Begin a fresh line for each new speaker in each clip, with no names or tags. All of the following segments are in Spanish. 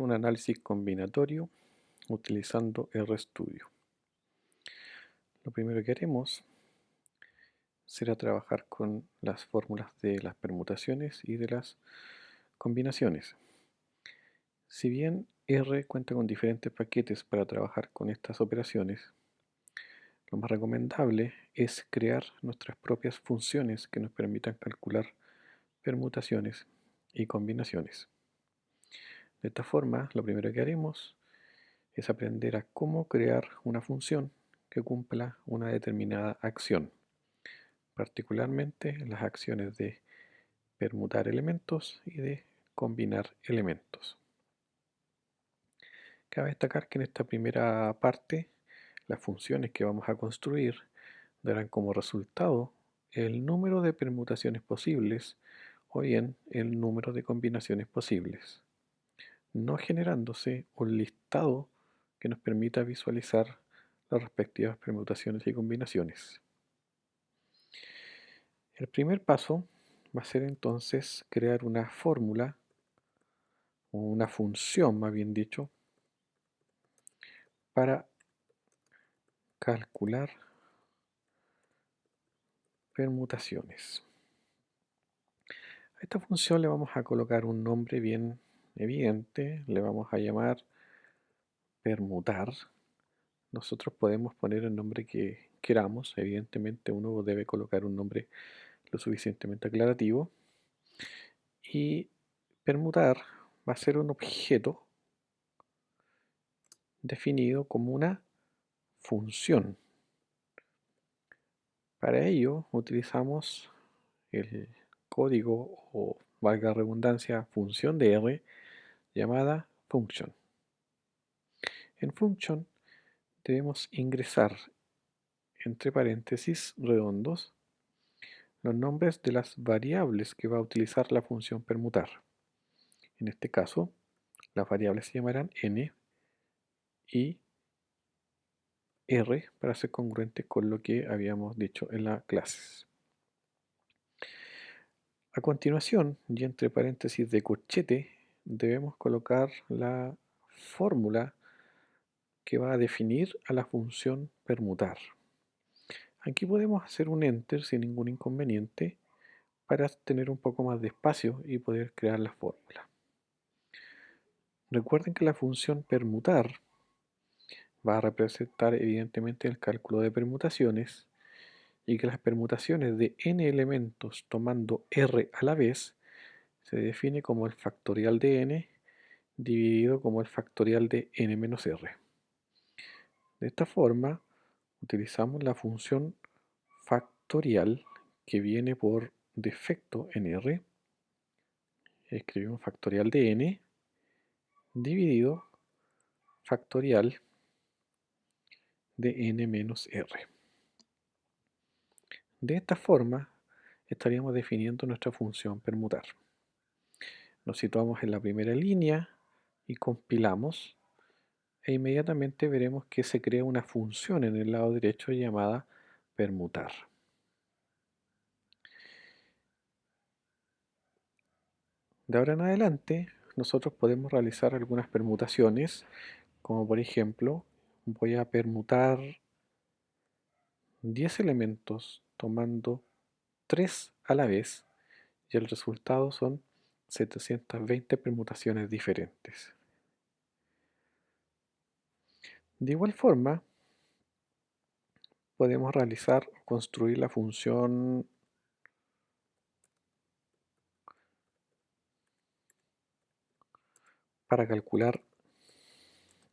un análisis combinatorio utilizando RStudio. Lo primero que haremos será trabajar con las fórmulas de las permutaciones y de las combinaciones. Si bien R cuenta con diferentes paquetes para trabajar con estas operaciones, lo más recomendable es crear nuestras propias funciones que nos permitan calcular permutaciones y combinaciones. De esta forma, lo primero que haremos es aprender a cómo crear una función que cumpla una determinada acción, particularmente las acciones de permutar elementos y de combinar elementos. Cabe destacar que en esta primera parte, las funciones que vamos a construir darán como resultado el número de permutaciones posibles o bien el número de combinaciones posibles, no generándose un listado que nos permita visualizar las respectivas permutaciones y combinaciones. El primer paso va a ser entonces crear una fórmula, o una función más bien dicho, para calcular permutaciones. A esta función le vamos a colocar un nombre bien evidente, le vamos a llamar permutar. Nosotros podemos poner el nombre que queramos, evidentemente uno debe colocar un nombre lo suficientemente aclarativo. Y permutar va a ser un objeto definido como una función. Para ello utilizamos el código o, valga la redundancia, función de R llamada function. En function debemos ingresar entre paréntesis redondos los nombres de las variables que va a utilizar la función permutar. En este caso, las variables se llamarán n y r para ser congruente con lo que habíamos dicho en la clase. A continuación, y entre paréntesis de corchete, debemos colocar la fórmula que va a definir a la función permutar. Aquí podemos hacer un enter sin ningún inconveniente para tener un poco más de espacio y poder crear la fórmula. Recuerden que la función permutar va a representar evidentemente el cálculo de permutaciones y que las permutaciones de n elementos tomando r a la vez se define como el factorial de n dividido como el factorial de n menos r. De esta forma utilizamos la función factorial que viene por defecto en r. Escribimos factorial de n dividido factorial de n menos r. De esta forma estaríamos definiendo nuestra función permutar. Nos situamos en la primera línea y compilamos e inmediatamente veremos que se crea una función en el lado derecho llamada permutar. De ahora en adelante nosotros podemos realizar algunas permutaciones, como por ejemplo voy a permutar 10 elementos tomando 3 a la vez y el resultado son 720 permutaciones diferentes. De igual forma, podemos realizar o construir la función para calcular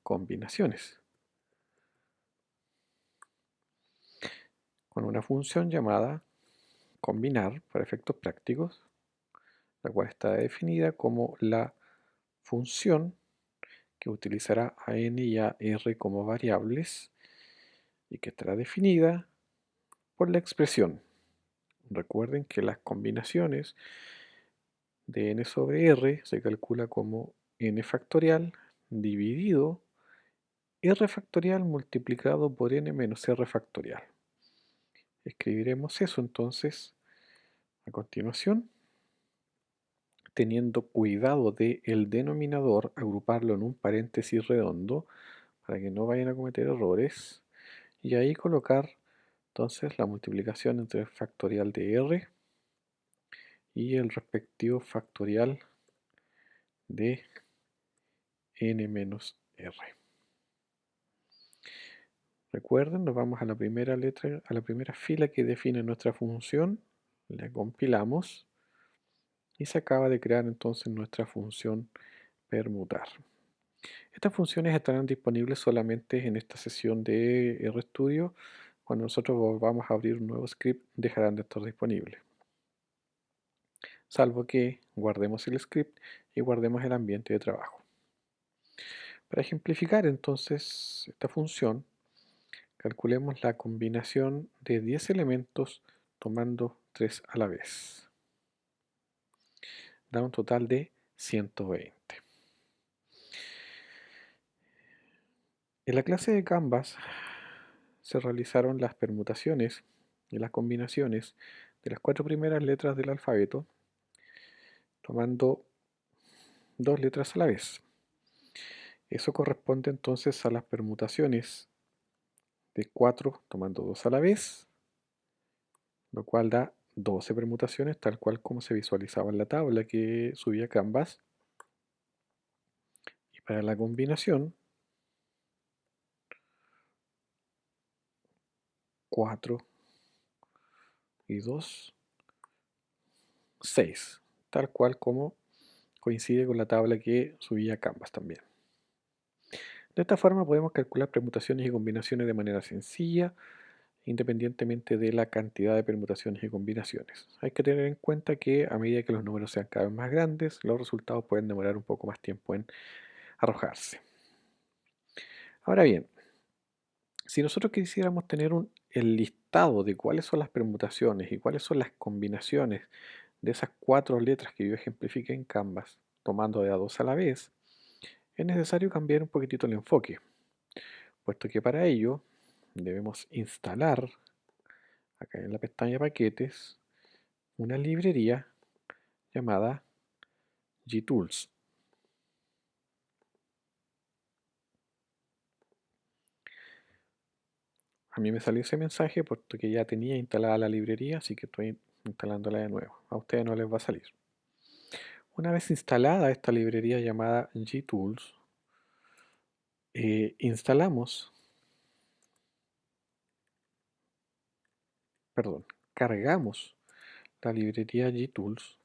combinaciones, con una función llamada combinar para efectos prácticos, la cual está definida como la función que utilizará a n y a r como variables y que estará definida por la expresión. Recuerden que las combinaciones de n sobre r se calcula como n factorial dividido r factorial multiplicado por n menos r factorial. Escribiremos eso entonces a continuación. teniendo cuidado de el denominador, agruparlo en un paréntesis redondo para que no vayan a cometer errores, y ahí colocar entonces la multiplicación entre el factorial de r y el respectivo factorial de n menos r. Recuerden, nos vamos a la primera letra, a la primera fila que define nuestra función, la compilamos y se acaba de crear entonces nuestra función permutar. Estas funciones estarán disponibles solamente en esta sesión de RStudio. Cuando nosotros volvamos a abrir un nuevo script, dejarán de estar disponibles, salvo que guardemos el script y guardemos el ambiente de trabajo. Para ejemplificar entonces esta función, calculemos la combinación de 10 elementos tomando 3 a la vez. Da un total de 120. En la clase de Canvas se realizaron las permutaciones y las combinaciones de las 4 primeras letras del alfabeto tomando 2 letras a la vez. Eso corresponde entonces a las permutaciones de 4 tomando 2 a la vez, lo cual da 12 permutaciones, tal cual como se visualizaba en la tabla que subía Canvas. Y para la combinación, 4 y 2, 6, tal cual como coincide con la tabla que subía Canvas también. De esta forma podemos calcular permutaciones y combinaciones de manera sencilla, independientemente de la cantidad de permutaciones y combinaciones. Hay que tener en cuenta que a medida que los números sean cada vez más grandes, los resultados pueden demorar un poco más tiempo en arrojarse. Ahora bien, si nosotros quisiéramos tener el listado de cuáles son las permutaciones y cuáles son las combinaciones de esas 4 letras que yo ejemplifiqué en Canvas, tomando de a 2 a la vez, es necesario cambiar un poquitito el enfoque, puesto que para ello debemos instalar acá en la pestaña paquetes una librería llamada gtools. A mí me salió ese mensaje puesto que ya tenía instalada la librería, así que estoy instalándola de nuevo. A ustedes no les va a salir. Una vez instalada esta librería llamada gtools, cargamos la librería gtools.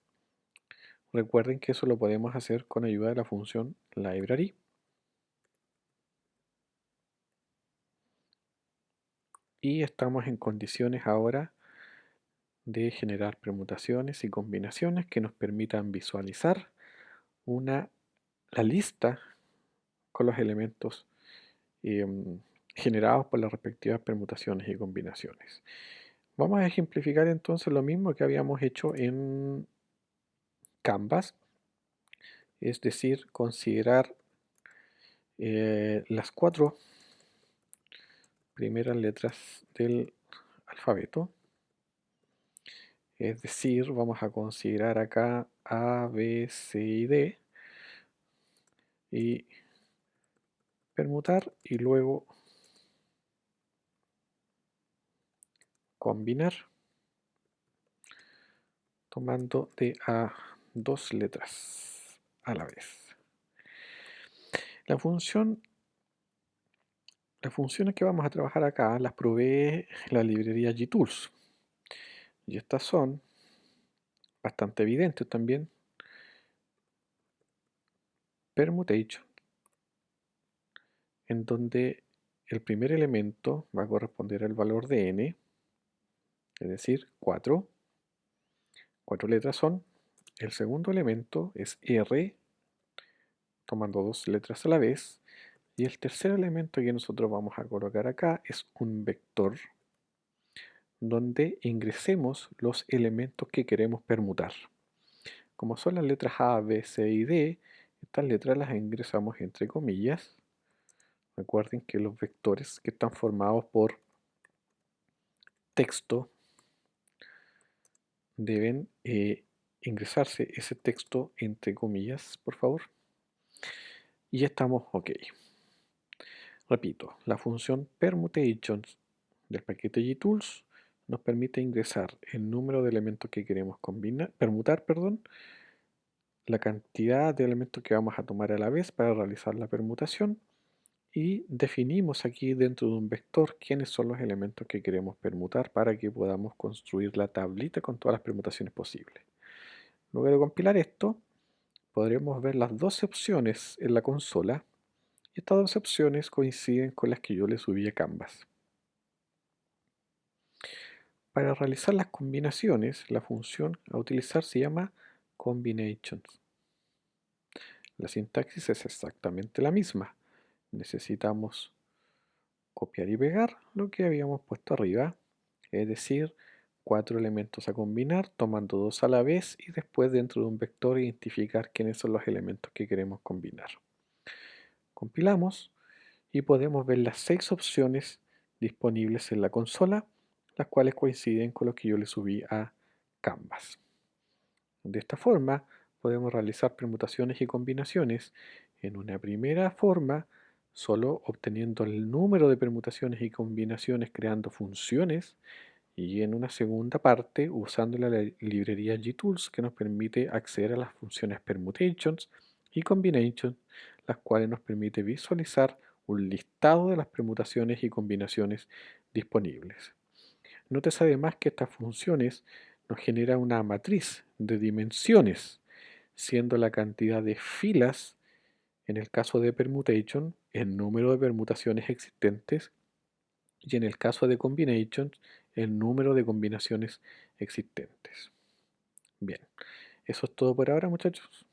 Recuerden que eso lo podemos hacer con ayuda de la función library. Y estamos en condiciones ahora de generar permutaciones y combinaciones que nos permitan visualizar la lista con los elementos generados por las respectivas permutaciones y combinaciones. Vamos a ejemplificar entonces lo mismo que habíamos hecho en Canvas, es decir, considerar las 4 primeras letras del alfabeto. Es decir, vamos a considerar acá A, B, C y D y permutar y luego combinar tomando de a 2 letras a la vez. Las funciones que vamos a trabajar acá las provee la librería gtools y estas son bastante evidentes también. Permutation, en donde el primer elemento va a corresponder al valor de n, es decir, 4. 4 letras son. El segundo elemento es r, tomando 2 letras a la vez. Y el tercer elemento que nosotros vamos a colocar acá es un vector, donde ingresemos los elementos que queremos permutar. Como son las letras A, B, C y D, estas letras las ingresamos entre comillas. Recuerden que los vectores que están formados por texto deben ingresarse ese texto entre comillas, por favor. Y ya estamos ok. Repito, la función permutations del paquete gtools nos permite ingresar el número de elementos que queremos permutar, la cantidad de elementos que vamos a tomar a la vez para realizar la permutación y definimos aquí dentro de un vector quiénes son los elementos que queremos permutar para que podamos construir la tablita con todas las permutaciones posibles. Luego de compilar esto, podremos ver las 12 opciones en la consola y estas 12 opciones coinciden con las que yo le subí a Canvas. Para realizar las combinaciones, la función a utilizar se llama combinations. La sintaxis es exactamente la misma. Necesitamos copiar y pegar lo que habíamos puesto arriba, es decir, 4 elementos a combinar tomando 2 a la vez y después dentro de un vector identificar quiénes son los elementos que queremos combinar. Compilamos y podemos ver las 6 opciones disponibles en la consola, las cuales coinciden con lo que yo le subí a Canvas. De esta forma podemos realizar permutaciones y combinaciones en una primera forma solo obteniendo el número de permutaciones y combinaciones creando funciones y en una segunda parte usando la librería gtools que nos permite acceder a las funciones permutations y combinations, las cuales nos permite visualizar un listado de las permutaciones y combinaciones disponibles. Nótese además que estas funciones nos generan una matriz de dimensiones, siendo la cantidad de filas, en el caso de permutation, el número de permutaciones existentes, y en el caso de combinations, el número de combinaciones existentes. Bien, eso es todo por ahora, muchachos.